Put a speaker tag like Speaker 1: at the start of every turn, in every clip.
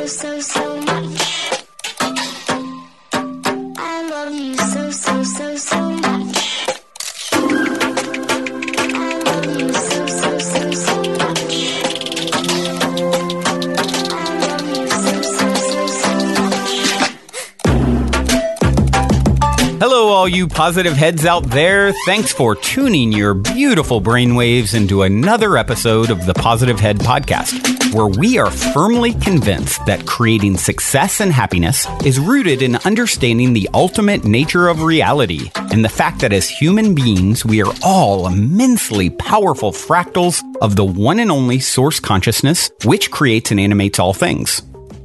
Speaker 1: so much. I love you so much. I love you so much. I love you so much.
Speaker 2: Hello, all you positive heads out there. Thanks for tuning your beautiful brainwaves into another episode of the Positive Head Podcast, where we are firmly convinced that creating success and happiness is rooted in understanding the ultimate nature of reality and the fact that as human beings, we are all immensely powerful fractals of the one and only source consciousness, which creates and animates all things.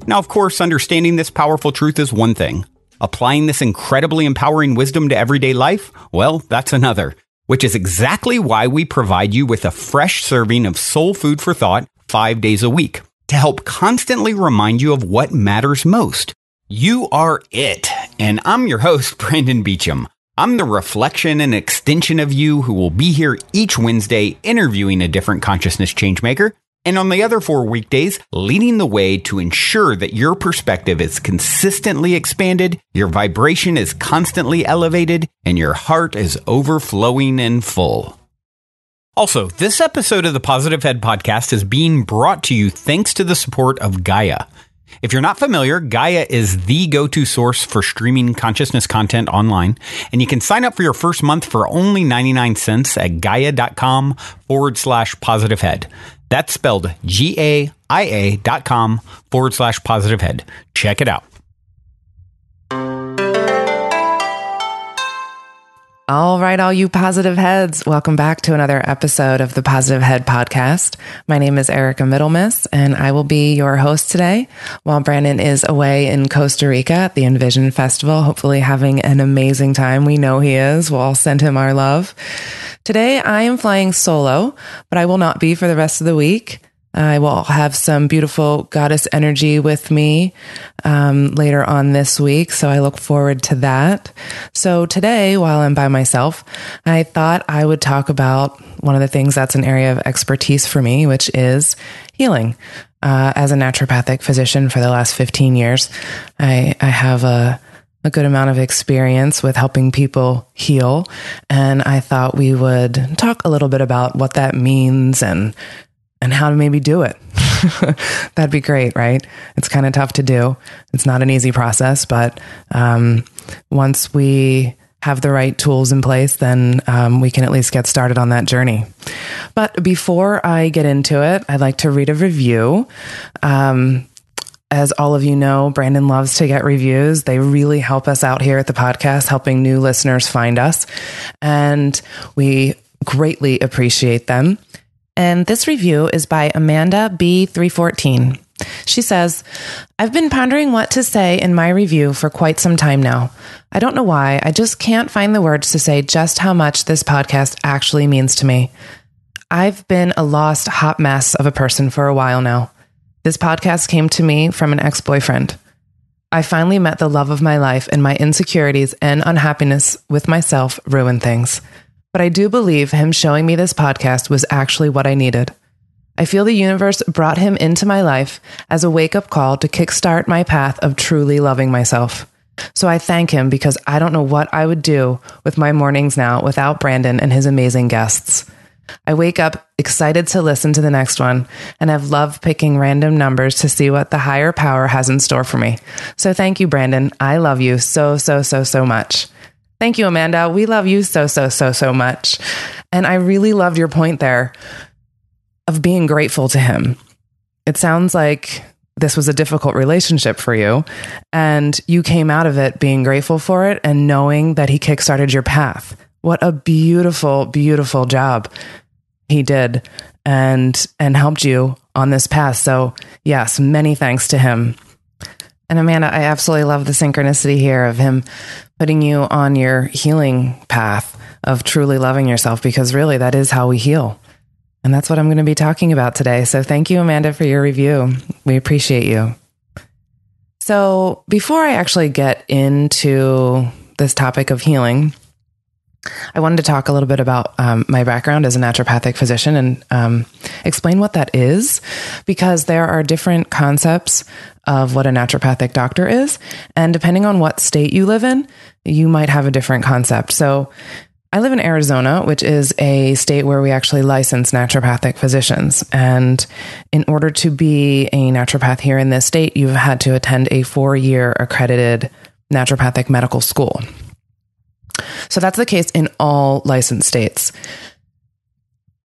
Speaker 2: Now, of course, understanding this powerful truth is one thing. Applying this incredibly empowering wisdom to everyday life, well, that's another, which is exactly why we provide you with a fresh serving of soul food for thought 5 days a week to help constantly remind you of what matters most. You are it. And I'm your host, Brandon Beecham. I'm the reflection and extension of you who will be here each Wednesday interviewing a different consciousness changemaker. And on the other 4 weekdays, leading the way to ensure that your perspective is consistently expanded, your vibration is constantly elevated, and your heart is overflowing and full. Also, this episode of the Positive Head Podcast is being brought to you thanks to the support of Gaia. If you're not familiar, Gaia is the go-to source for streaming consciousness content online, and you can sign up for your first month for only 99 cents at gaia.com/positivehead. That's spelled GAIA.com/positivehead. Check it out.
Speaker 3: All right, all you positive heads, welcome back to another episode of the Positive Head Podcast. My name is Erica Middlemiss, and I will be your host today while Brandon is away in Costa Rica at the Envision Festival, hopefully having an amazing time. We know he is. We'll all send him our love. Today, I am flying solo, but I will not be for the rest of the week. I will have some beautiful goddess energy with me later on this week, so I look forward to that. So today, while I'm by myself, I thought I would talk about one of the things that's an area of expertise for me, which is healing. As a naturopathic physician for the last 15 years, I have a good amount of experience with helping people heal, and I thought we would talk a little bit about what that means and how to maybe do it. That'd be great, right? It's kind of tough to do. It's not an easy process, but once we have the right tools in place, then we can at least get started on that journey. But before I get into it, I'd like to read a review. As all of you know, Brandon loves to get reviews. They really help us out here at the podcast, helping new listeners find us. And we greatly appreciate them. And this review is by Amanda B314. She says, I've been pondering what to say in my review for quite some time now. I don't know why. I just can't find the words to say just how much this podcast actually means to me. I've been a lost hot mess of a person for a while now. This podcast came to me from an ex-boyfriend. I finally met the love of my life, and my insecurities and unhappiness with myself ruined things. But I do believe him showing me this podcast was actually what I needed. I feel the universe brought him into my life as a wake-up call to kickstart my path of truly loving myself. So I thank him because I don't know what I would do with my mornings now without Brandon and his amazing guests. I wake up excited to listen to the next one, and I've loved picking random numbers to see what the higher power has in store for me. So thank you, Brandon. I love you so much. Thank you, Amanda. We love you so much. And I really loved your point there of being grateful to him. It sounds like this was a difficult relationship for you, and you came out of it being grateful for it and knowing that he kickstarted your path. What a beautiful, beautiful job he did and helped you on this path. So yes, many thanks to him. And Amanda, I absolutely love the synchronicity here of him putting you on your healing path of truly loving yourself, because really that is how we heal. And that's what I'm going to be talking about today. So thank you, Amanda, for your review. We appreciate you. So before I actually get into this topic of healing, I wanted to talk a little bit about my background as a naturopathic physician and explain what that is, because there are different concepts of what a naturopathic doctor is. And depending on what state you live in, you might have a different concept. So I live in Arizona, which is a state where we actually license naturopathic physicians. And in order to be a naturopath here in this state, you've had to attend a 4-year accredited naturopathic medical school. So that's the case in all licensed states.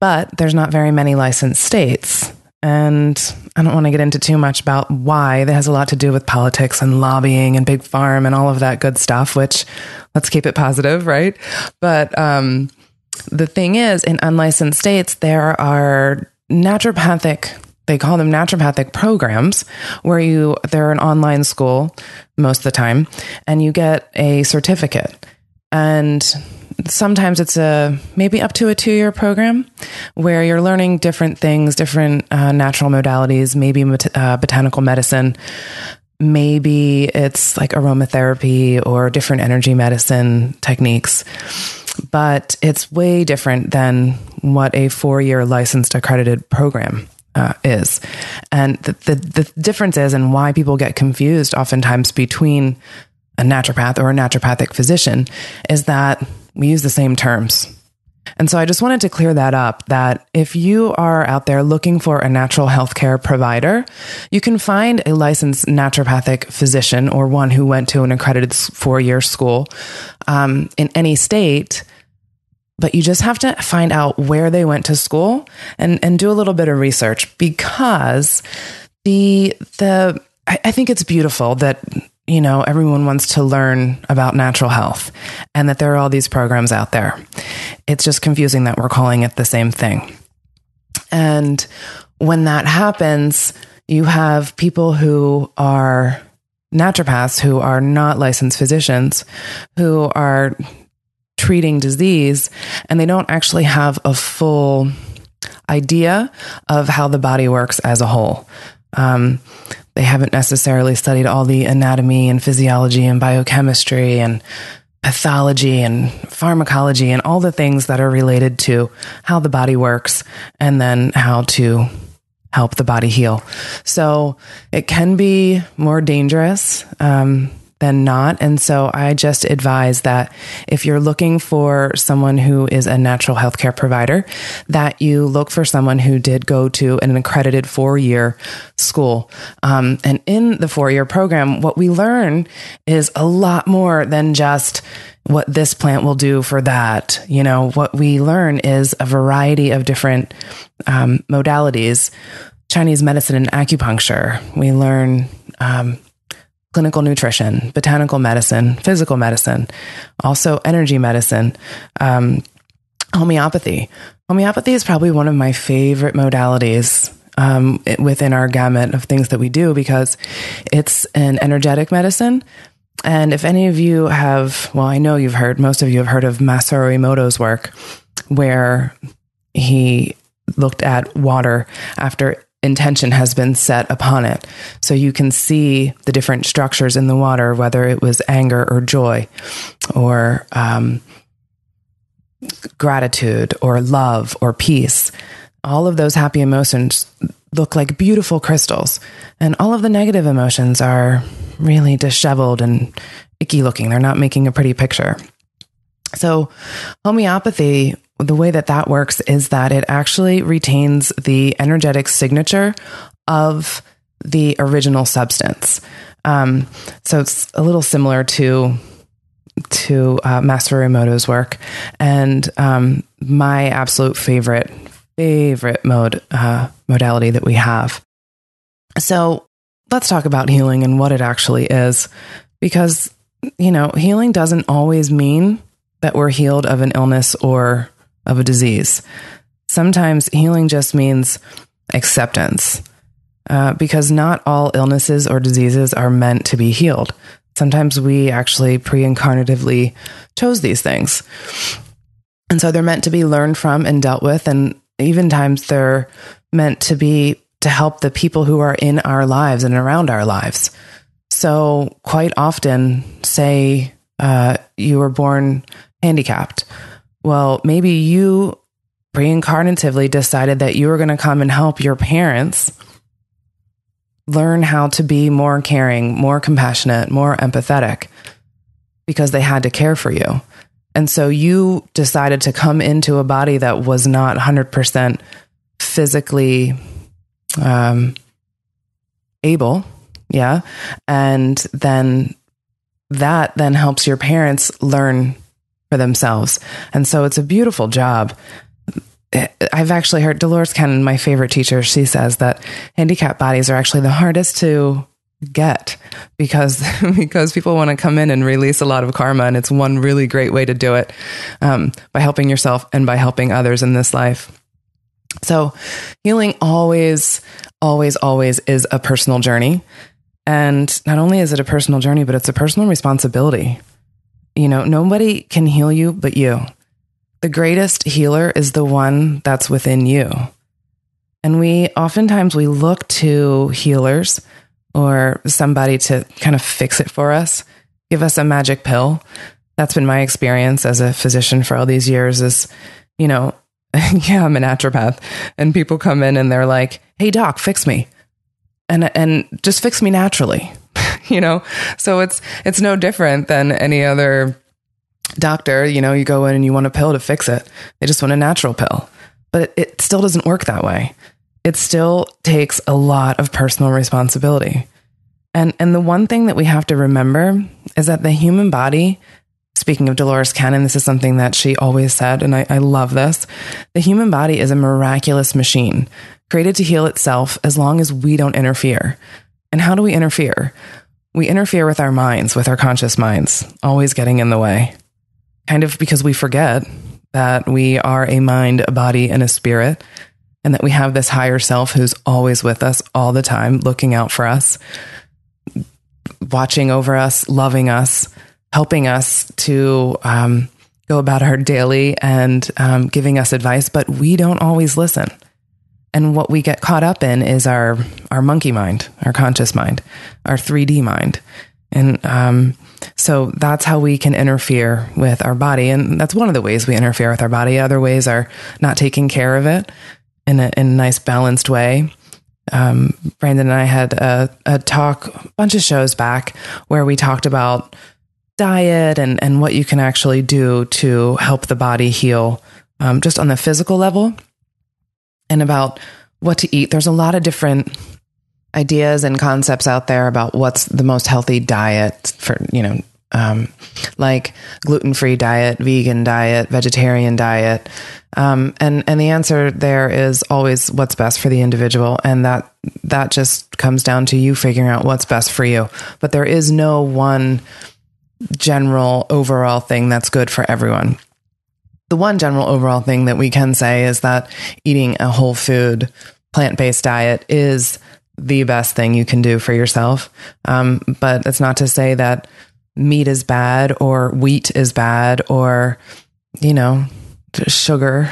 Speaker 3: But there's not very many licensed states. And I don't want to get into too much about why. That has a lot to do with politics and lobbying and big farm and all of that good stuff, which let's keep it positive, right? But the thing is, in unlicensed states, there are naturopathic, they call them naturopathic programs, where they're an online school most of the time, and you get a certificate. And sometimes it's maybe up to a 2-year program where you're learning different things, different natural modalities, maybe botanical medicine, maybe it's like aromatherapy or different energy medicine techniques. But it's way different than what a 4-year licensed accredited program is. And the difference is, and why people get confused oftentimes between a naturopath or a naturopathic physician, is that we use the same terms. And so I just wanted to clear that up, that if you are out there looking for a natural healthcare provider, you can find a licensed naturopathic physician or one who went to an accredited 4-year school in any state. But you just have to find out where they went to school and do a little bit of research, because I think it's beautiful that everyone wants to learn about natural health and that there are all these programs out there. It's just confusing that we're calling it the same thing. And when that happens, you have people who are naturopaths who are not licensed physicians who are treating disease, and they don't actually have a full idea of how the body works as a whole. They haven't necessarily studied all the anatomy and physiology and biochemistry and pathology and pharmacology and all the things that are related to how the body works and then how to help the body heal. So it can be more dangerous than not. And so I just advise that if you're looking for someone who is a natural healthcare provider, that you look for someone who did go to an accredited 4-year school. And in the 4-year program, what we learn is a lot more than just what this plant will do for that. What we learn is a variety of different modalities, Chinese medicine and acupuncture. We learn clinical nutrition, botanical medicine, physical medicine, also energy medicine, homeopathy. Homeopathy is probably one of my favorite modalities within our gamut of things that we do, because it's an energetic medicine. And if any of you I know most of you have heard of Masaru Emoto's work, where he looked at water after intention has been set upon it. So you can see the different structures in the water, whether it was anger or joy or gratitude or love or peace. All of those happy emotions look like beautiful crystals. And all of the negative emotions are really disheveled and icky looking. They're not making a pretty picture. So homeopathy, the way that works is that it actually retains the energetic signature of the original substance. So it's a little similar to Masaru Emoto's work. And my absolute favorite modality that we have. So let's talk about healing and what it actually is, because, healing doesn't always mean that we're healed of an illness or of a disease. Sometimes healing just means acceptance, because not all illnesses or diseases are meant to be healed. Sometimes we actually pre-incarnatively chose these things. And so they're meant to be learned from and dealt with. And even times they're meant to help the people who are in our lives and around our lives. So quite often, say you were born handicapped. Well, maybe you reincarnatively decided that you were going to come and help your parents learn how to be more caring, more compassionate, more empathetic because they had to care for you. And so you decided to come into a body that was not 100% physically able. Yeah. And then that then helps your parents learn for themselves. And so it's a beautiful job. I've actually heard Dolores Cannon, my favorite teacher, she says that handicapped bodies are actually the hardest to get because people want to come in and release a lot of karma. And it's one really great way to do it by helping yourself and by helping others in this life. So healing always, always, always is a personal journey. And not only is it a personal journey, but it's a personal responsibility. Nobody can heal you but you. The greatest healer is the one that's within you. And we oftentimes look to healers or somebody to kind of fix it for us, give us a magic pill. That's been my experience as a physician for all these years is, yeah, I'm a naturopath and people come in and they're like, hey doc, fix me. And just fix me naturally, So it's no different than any other doctor. You go in and you want a pill to fix it. They just want a natural pill, but it still doesn't work that way. It still takes a lot of personal responsibility. And the one thing that we have to remember is that the human body, speaking of Dolores Cannon, this is something that she always said, and I love this. The human body is a miraculous machine created to heal itself as long as we don't interfere. And how do we interfere? We interfere with our minds, with our conscious minds, always getting in the way. Kind of because we forget that we are a mind, a body, and a spirit, and that we have this higher self who's always with us all the time, looking out for us, watching over us, loving us, helping us to go about our daily and giving us advice, but we don't always listen. And what we get caught up in is our monkey mind, our conscious mind, our 3D mind. And so that's how we can interfere with our body. And that's one of the ways we interfere with our body. Other ways are not taking care of it in a nice balanced way. Brandon and I had a talk, a bunch of shows back where we talked about diet and what you can actually do to help the body heal just on the physical level and about what to eat. There's a lot of different ideas and concepts out there about what's the most healthy diet for, like gluten-free diet, vegan diet, vegetarian diet. And the answer there is always what's best for the individual. And that just comes down to you figuring out what's best for you. But there is no one general overall thing that's good for everyone. The one general overall thing that we can say is that eating a whole food, plant-based diet is the best thing you can do for yourself. But it's not to say that meat is bad or wheat is bad or, sugar.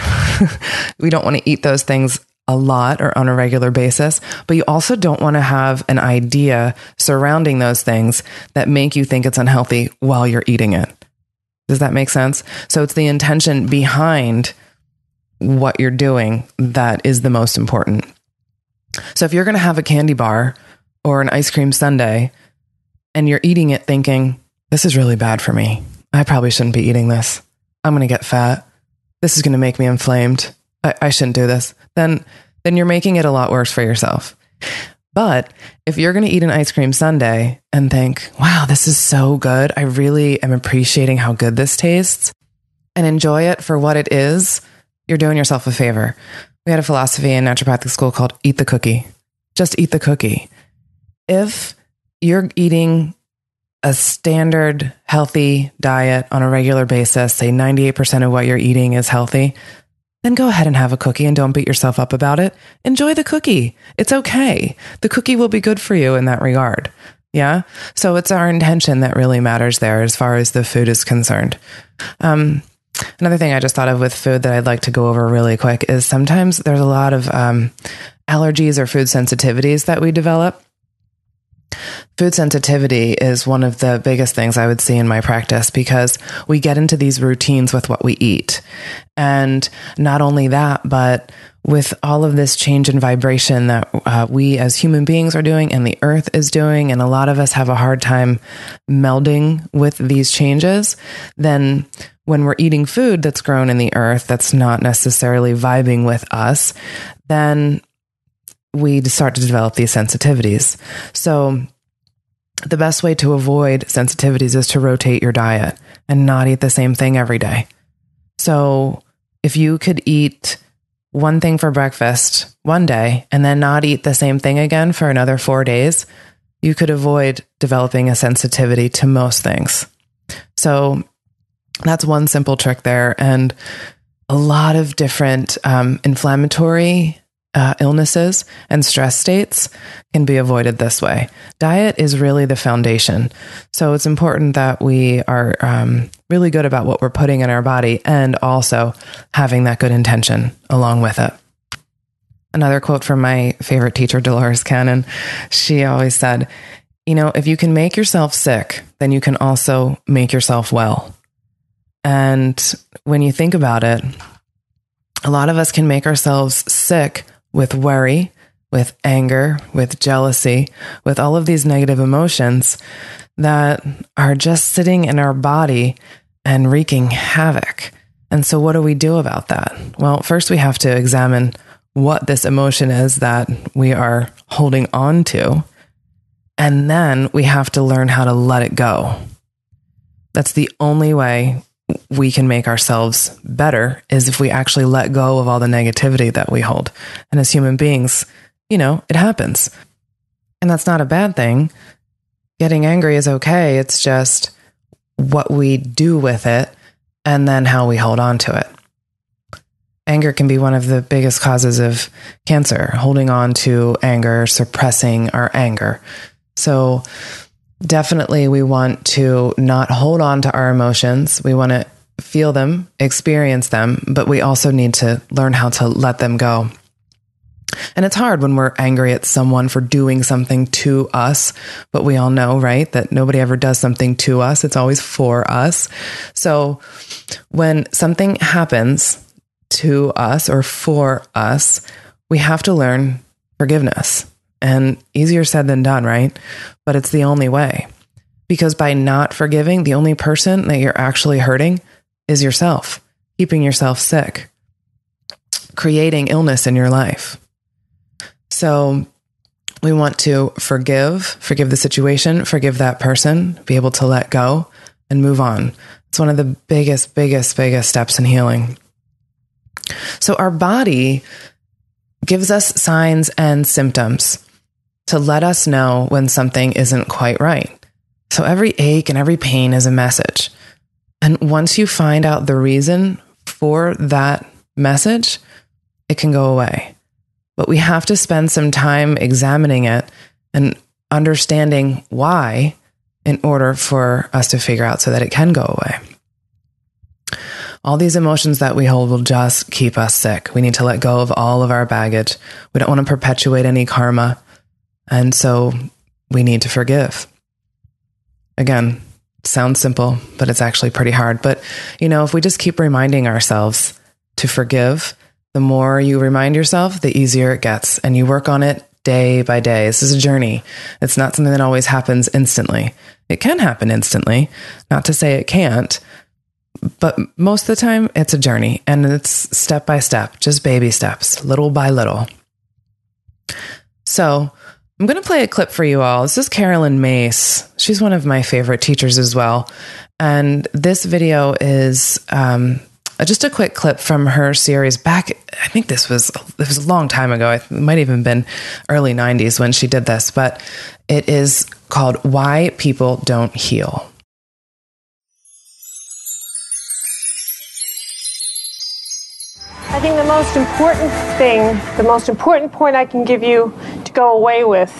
Speaker 3: We don't want to eat those things a lot or on a regular basis, but you also don't want to have an idea surrounding those things that make you think it's unhealthy while you're eating it. Does that make sense? So it's the intention behind what you're doing that is the most important. So if you're going to have a candy bar or an ice cream sundae and you're eating it thinking, this is really bad for me. I probably shouldn't be eating this. I'm going to get fat. This is going to make me inflamed. I shouldn't do this. Then you're making it a lot worse for yourself. But if you're going to eat an ice cream sundae and think, wow, this is so good. I really am appreciating how good this tastes and enjoy it for what it is, you're doing yourself a favor. We had a philosophy in naturopathic school called eat the cookie. Just eat the cookie. If you're eating a standard healthy diet on a regular basis, say 98% of what you're eating is healthy, then go ahead and have a cookie and don't beat yourself up about it. Enjoy the cookie. It's okay. The cookie will be good for you in that regard. Yeah. So it's our intention that really matters there as far as the food is concerned. Another thing I just thought of with food that I'd like to go over really quick is sometimes there's a lot of allergies or food sensitivities that we develop. Food sensitivity is one of the biggest things I would see in my practice because we get into these routines with what we eat. And not only that, but with all of this change in vibration that we as human beings are doing and the earth is doing, and a lot of us have a hard time melding with these changes, then when we're eating food that's grown in the earth that's not necessarily vibing with us, then we start to develop these sensitivities. So the best way to avoid sensitivities is to rotate your diet and not eat the same thing every day. So if you could eat one thing for breakfast one day and then not eat the same thing again for another 4 days, you could avoid developing a sensitivity to most things. So that's one simple trick there. And a lot of different inflammatory illnesses and stress states can be avoided this way. Diet is really the foundation. So it's important that we are really good about what we're putting in our body and also having that good intention along with it. Another quote from my favorite teacher, Dolores Cannon, she always said, if you can make yourself sick, then you can also make yourself well. And when you think about it, a lot of us can make ourselves sick with worry, with anger, with jealousy, with all of these negative emotions that are just sitting in our body and wreaking havoc. And so what do we do about that? Well, first we have to examine what this emotion is that we are holding on to. And then we have to learn how to let it go. That's the only way we can make ourselves better, is if we actually let go of all the negativity that we hold. And as human beings, it happens. And that's not a bad thing. Getting angry is okay. It's just what we do with it and then how we hold on to it. Anger can be one of the biggest causes of cancer, holding on to anger, suppressing our anger. So definitely we want to not hold on to our emotions. We want to feel them, experience them, but we also need to learn how to let them go. And it's hard when we're angry at someone for doing something to us, but we all know, right, that nobody ever does something to us. It's always for us. So when something happens to us or for us, we have to learn forgiveness. And easier said than done, right? But it's the only way. Because by not forgiving, the only person that you're actually hurting is yourself, keeping yourself sick, creating illness in your life. So we want to forgive the situation, forgive that person, be able to let go and move on. It's one of the biggest steps in healing. So our body gives us signs and symptoms to let us know when something isn't quite right. So every ache and every pain is a message. And once you find out the reason for that message, it can go away. But we have to spend some time examining it and understanding why in order for us to figure out so that it can go away. All these emotions that we hold will just keep us sick. We need to let go of all of our baggage. We don't want to perpetuate any karma. And so we need to forgive. Again, it sounds simple, but it's actually pretty hard. But, if we just keep reminding ourselves to forgive, the more you remind yourself, the easier it gets. And you work on it day by day. This is a journey. It's not something that always happens instantly. It can happen instantly, not to say it can't, but most of the time it's a journey and it's step by step, just baby steps, little by little. So I'm going to play a clip for you all. This is Caroline Myss. She's one of my favorite teachers as well. And this video is just a quick clip from her series back. I think this was a long time ago. It might even been early 90s when she did this, but it is called Why People Don't Heal.
Speaker 4: I think the most important point I can give you to go away with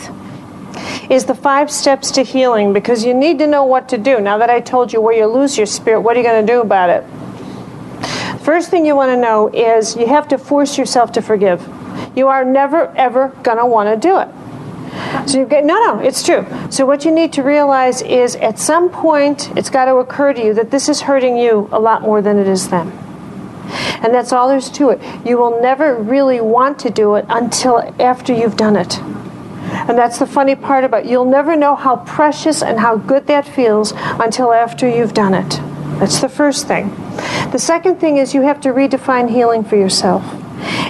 Speaker 4: is the 5 steps to healing, because you need to know what to do. Now that I told you where you lose your spirit, what are you going to do about it? First thing you want to know is you have to force yourself to forgive. You are never, ever going to want to do it. So no, it's true. So what you need to realize is at some point it's got to occur to you that this is hurting you a lot more than it is them. And that's all there's to it. You will never really want to do it until after you've done it. And that's the funny part about it. You'll never know how precious and how good that feels until after you've done it. That's the first thing. The second thing is you have to redefine healing for yourself.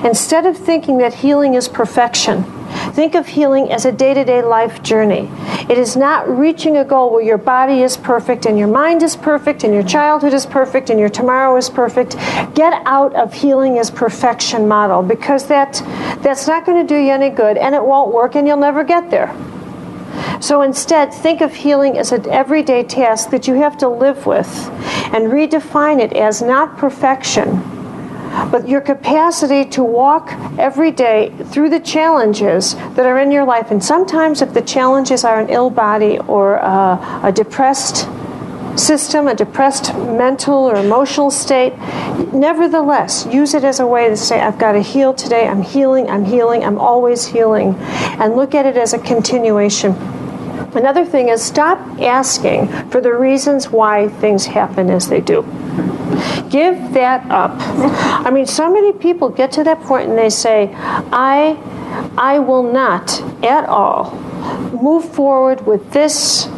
Speaker 4: Instead of thinking that healing is perfection, think of healing as a day-to-day life journey. It is not reaching a goal where your body is perfect and your mind is perfect and your childhood is perfect and your tomorrow is perfect. Get out of healing as perfection model, because that's not going to do you any good, and it won't work, and you'll never get there. So instead, think of healing as an everyday task that you have to live with, and redefine it as not perfection, but your capacity to walk every day through the challenges that are in your life. And sometimes if the challenges are an ill body or a depressed system, a depressed mental or emotional state, nevertheless, use it as a way to say, I've got to heal today, I'm healing, I'm always healing. And look at it as a continuation. Another thing is stop asking for the reasons why things happen as they do. Give that up. I mean, so many people get to that point and they say, I will not at all move forward with this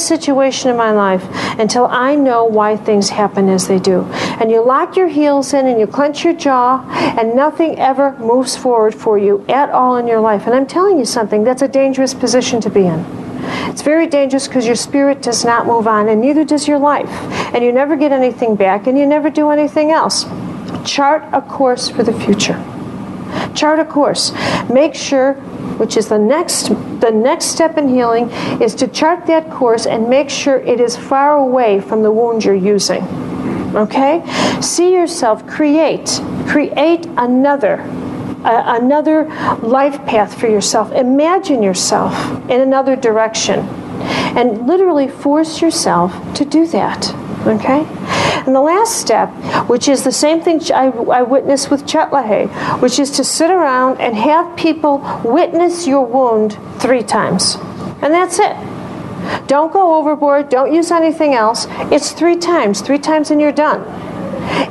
Speaker 4: situation in my life until I know why things happen as they do. And you lock your heels in and you clench your jaw, and nothing ever moves forward for you at all in your life. And I'm telling you something, that's a dangerous position to be in. It's very dangerous because your spirit does not move on, and neither does your life. And you never get anything back, and you never do anything else. Chart a course for the future. Chart a course. Make sure, which is the next step in healing, is to chart that course and make sure it is far away from the wound you're using. Okay? See yourself create another life path for yourself. Imagine yourself in another direction and literally force yourself to do that. Okay? And the last step, which is the same thing I witnessed with Chet LaHaye, which is to sit around and have people witness your wound 3 times. And that's it. Don't go overboard. Don't use anything else. It's 3 times. 3 times and you're done.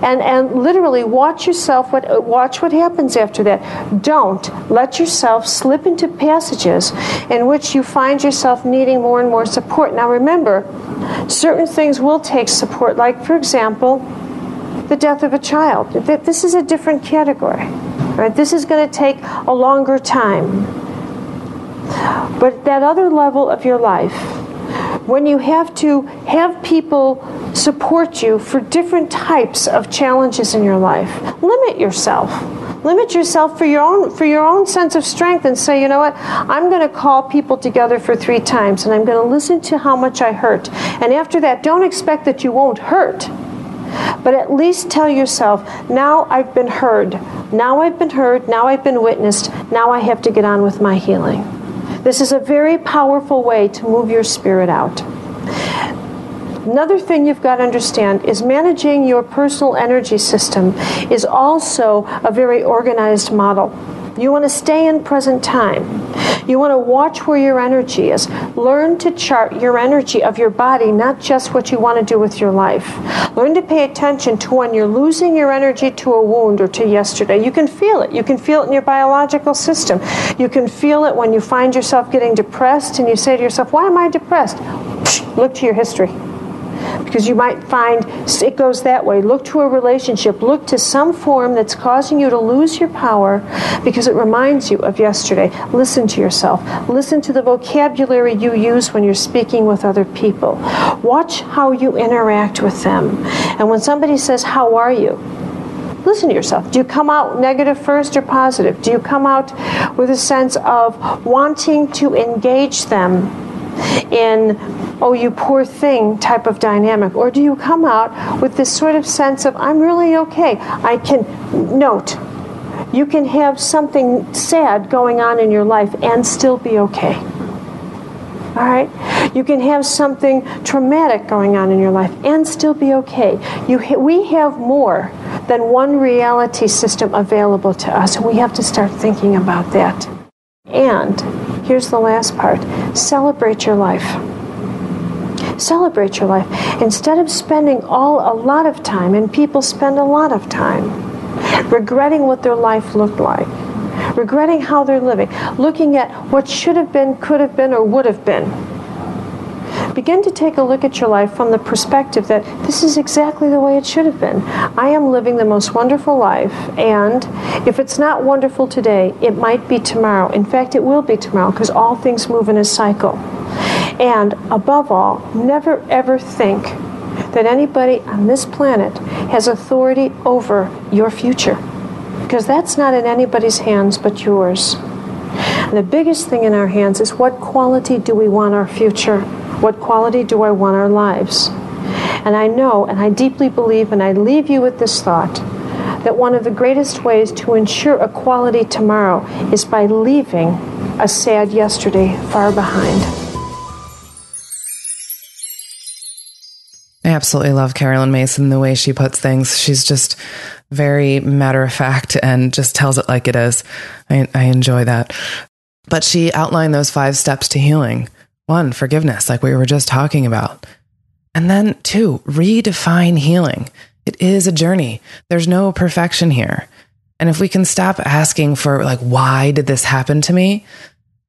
Speaker 4: And literally watch what happens after that. Don't let yourself slip into passages in which you find yourself needing more and more support. Now remember, certain things will take support, like, for example, the death of a child. This is a different category. Right? This is going to take a longer time. But that other level of your life, when you have to have people support you for different types of challenges in your life, limit yourself. Limit yourself for your own sense of strength, and say, you know what, I'm going to call people together for 3 times, and I'm going to listen to how much I hurt. And after that, don't expect that you won't hurt. But at least tell yourself, now I've been heard. Now I've been heard. Now I've been witnessed. Now I have to get on with my healing. This is a very powerful way to move your spirit out. Another thing you've got to understand is managing your personal energy system is also a very organized model. You want to stay in present time. You want to watch where your energy is. Learn to chart your energy of your body, not just what you want to do with your life. Learn to pay attention to when you're losing your energy to a wound or to yesterday. You can feel it. You can feel it in your biological system. You can feel it when you find yourself getting depressed and you say to yourself, why am I depressed? Look to your history. Because you might find it goes that way. Look to a relationship. Look to some form that's causing you to lose your power because it reminds you of yesterday. Listen to yourself. Listen to the vocabulary you use when you're speaking with other people. Watch how you interact with them. And when somebody says, how are you? Listen to yourself. Do you come out negative first or positive? Do you come out with a sense of wanting to engage them in, oh, you poor thing type of dynamic? Or do you come out with this sort of sense of, I'm really okay. I can note, you can have something sad going on in your life and still be okay. All right? You can have something traumatic going on in your life and still be okay. We have more than one reality system available to us, and we have to start thinking about that. And here's the last part. Celebrate your life. Celebrate your life. Instead of spending a lot of time, and people spend a lot of time, regretting what their life looked like, regretting how they're living, looking at what should have been, could have been, or would have been. Begin to take a look at your life from the perspective that this is exactly the way it should have been. I am living the most wonderful life, and if it's not wonderful today, it might be tomorrow. In fact, it will be tomorrow, because all things move in a cycle. And above all, never ever think that anybody on this planet has authority over your future, because that's not in anybody's hands but yours. And the biggest thing in our hands is, what quality do we want our future? What quality do I want our lives? And I know, and I deeply believe, and I leave you with this thought, that one of the greatest ways to ensure a quality tomorrow is by leaving a sad yesterday far behind.
Speaker 3: I absolutely love Caroline Myss and the way she puts things. She's just very matter of fact and just tells it like it is. I enjoy that. But she outlined those 5 steps to healing. 1, forgiveness, like we were just talking about. And then 2, redefine healing. It is a journey. There's no perfection here. And if we can stop asking for, like, why did this happen to me,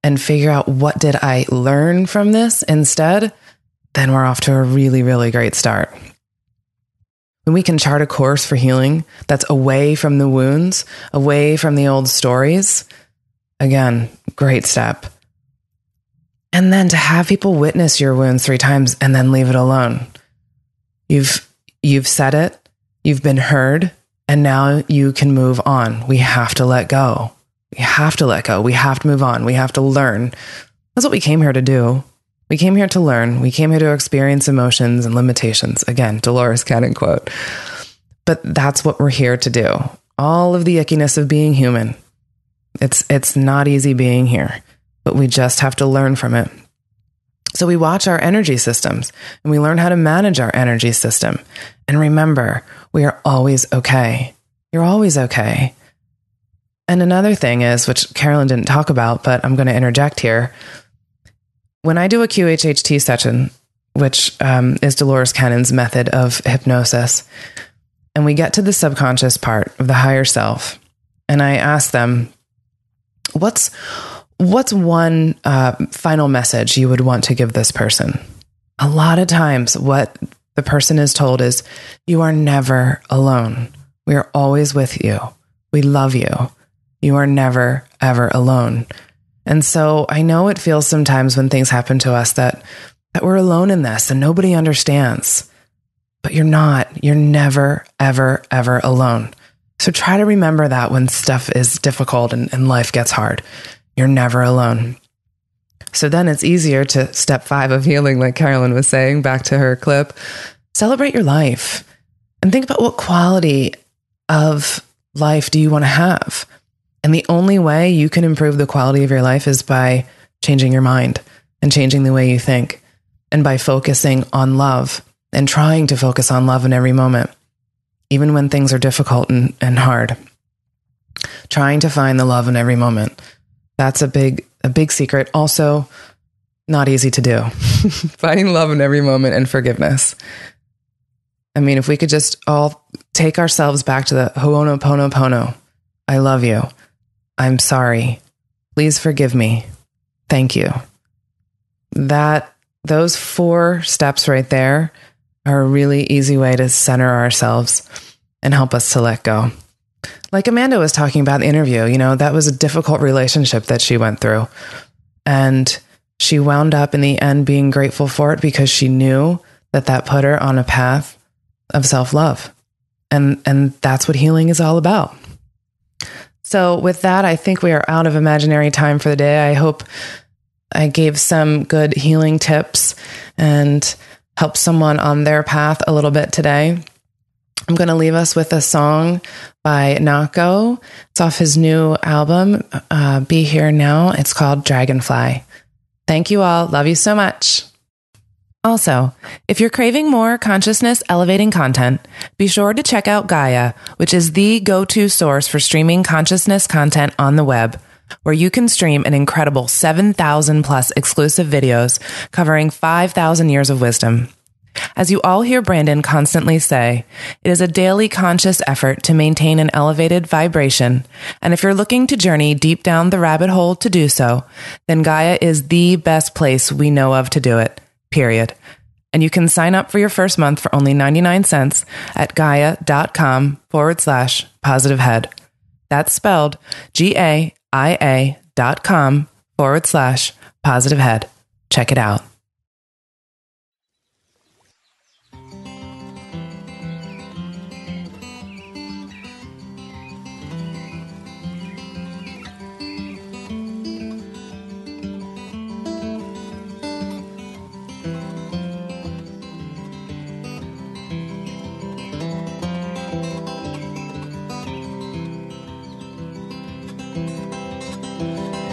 Speaker 3: and figure out what did I learn from this instead, then we're off to a really, really great start. When we can chart a course for healing that's away from the wounds, away from the old stories, again, great step. And then to have people witness your wounds 3 times and then leave it alone. You've said it, you've been heard, and now you can move on. We have to let go. We have to let go. We have to move on. We have to learn. That's what we came here to do. We came here to learn. We came here to experience emotions and limitations. Again, Dolores Cannon quote. But that's what we're here to do. All of the ickiness of being human. It's not easy being here, but we just have to learn from it. So we watch our energy systems and we learn how to manage our energy system. And remember, we are always okay. You're always okay. And another thing is, which Caroline didn't talk about, but I'm going to interject here. When I do a QHHT session, which is Dolores Cannon's method of hypnosis, and we get to the subconscious part of the higher self, and I ask them, what's one final message you would want to give this person? A lot of times what the person is told is, you are never alone. We are always with you. We love you. You are never, ever alone. And so I know it feels sometimes when things happen to us that we're alone in this and nobody understands. But you're not. You're never, ever, ever alone. So try to remember that when stuff is difficult and life gets hard. You're never alone. So then it's easier to step 5 of healing, like Caroline was saying, back to her clip. Celebrate your life and think about what quality of life do you want to have? And the only way you can improve the quality of your life is by changing your mind and changing the way you think, and by focusing on love and trying to focus on love in every moment, even when things are difficult and hard. Trying to find the love in every moment. That's a big secret. Also, not easy to do. Finding love in every moment and forgiveness. I mean, if we could just all take ourselves back to the Ho'onoponopono. I love you. I'm sorry. Please forgive me. Thank you. Those 4 steps right there are a really easy way to center ourselves and help us to let go. Like Amanda was talking about in the interview, that was a difficult relationship that she went through. And she wound up in the end being grateful for it because she knew that put her on a path of self-love. And that's what healing is all about. So with that, I think we are out of imaginary time for the day. I hope I gave some good healing tips and helped someone on their path a little bit today. I'm going to leave us with a song by Nako. It's off his new album, Be Here Now. It's called Dragonfly. Thank you all. Love you so much. Also, if you're craving more consciousness elevating content, be sure to check out Gaia, which is the go-to source for streaming consciousness content on the web. where you can stream an incredible 7,000 plus exclusive videos covering 5,000 years of wisdom. As you all hear Brandon constantly say, it is a daily conscious effort to maintain an elevated vibration, and if you're looking to journey deep down the rabbit hole to do so, then Gaia is the best place we know of to do it, period. And you can sign up for your first month for only 99 cents at gaia.com/positivehead. That's spelled GAIA.com/positivehead. Check it out.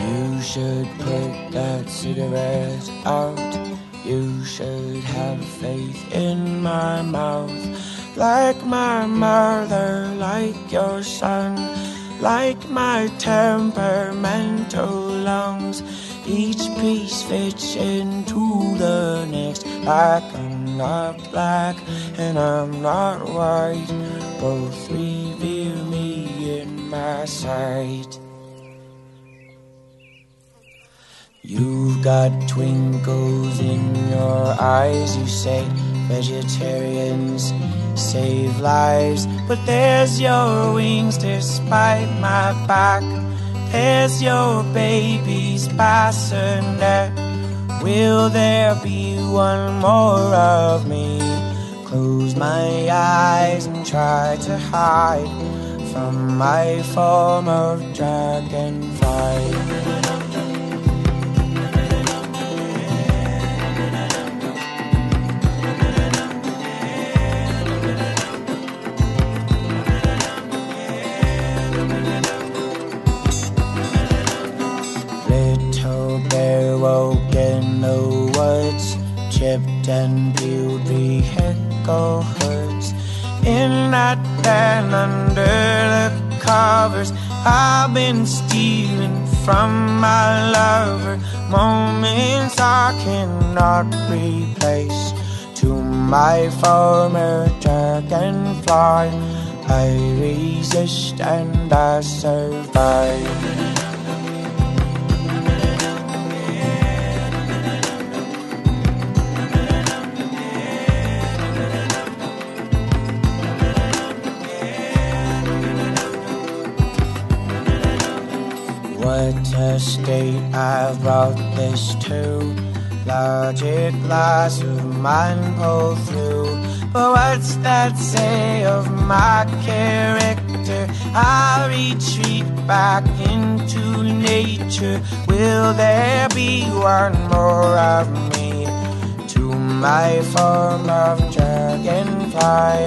Speaker 5: You should put that cigarette out. You should have faith in my mouth. Like my mother, like your son, like my temperamental lungs. Each piece fits into the next. Like I'm not black and I'm not white. Both reveal me in my sight. You've got twinkles in your eyes. You say vegetarians save lives, but there's your wings despite my back. There's your baby's bassinet. Will there be one more of me? Close my eyes and try to hide from my form of dragonfly. Woke in the woods, chipped and peeled vehicle hoods. In that den under the covers, I've been stealing from my lover. Moments I cannot replace. To my former dragonfly, I resist and I survive. What a state I've brought this to. Logic lies of mine pull through. But what's that say of my character? I retreat back into nature. Will there be one more of me? To my form of dragonfly,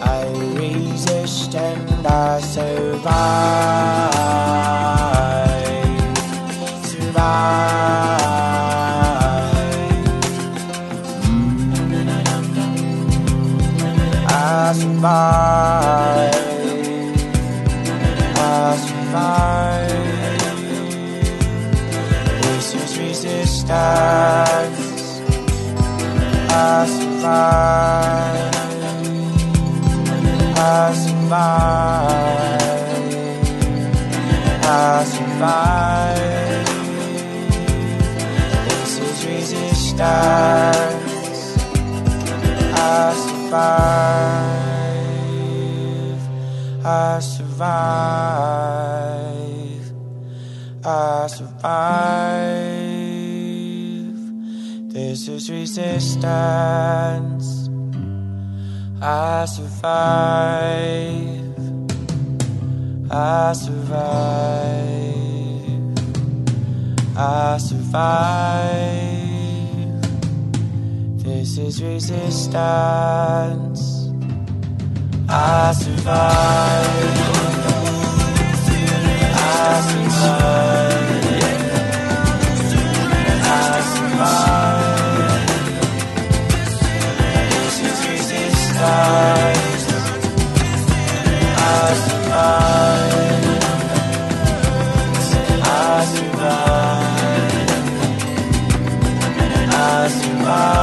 Speaker 5: I resist and I survive. I survive. I survive. This is resistance. I survive. I survive. I survive. Resistance. I survive. I survive. I survive. This is resistance. I survive. I survive. I survive. This is resistance. I survive. I survive. I survive. This is resistance. I survive. I far.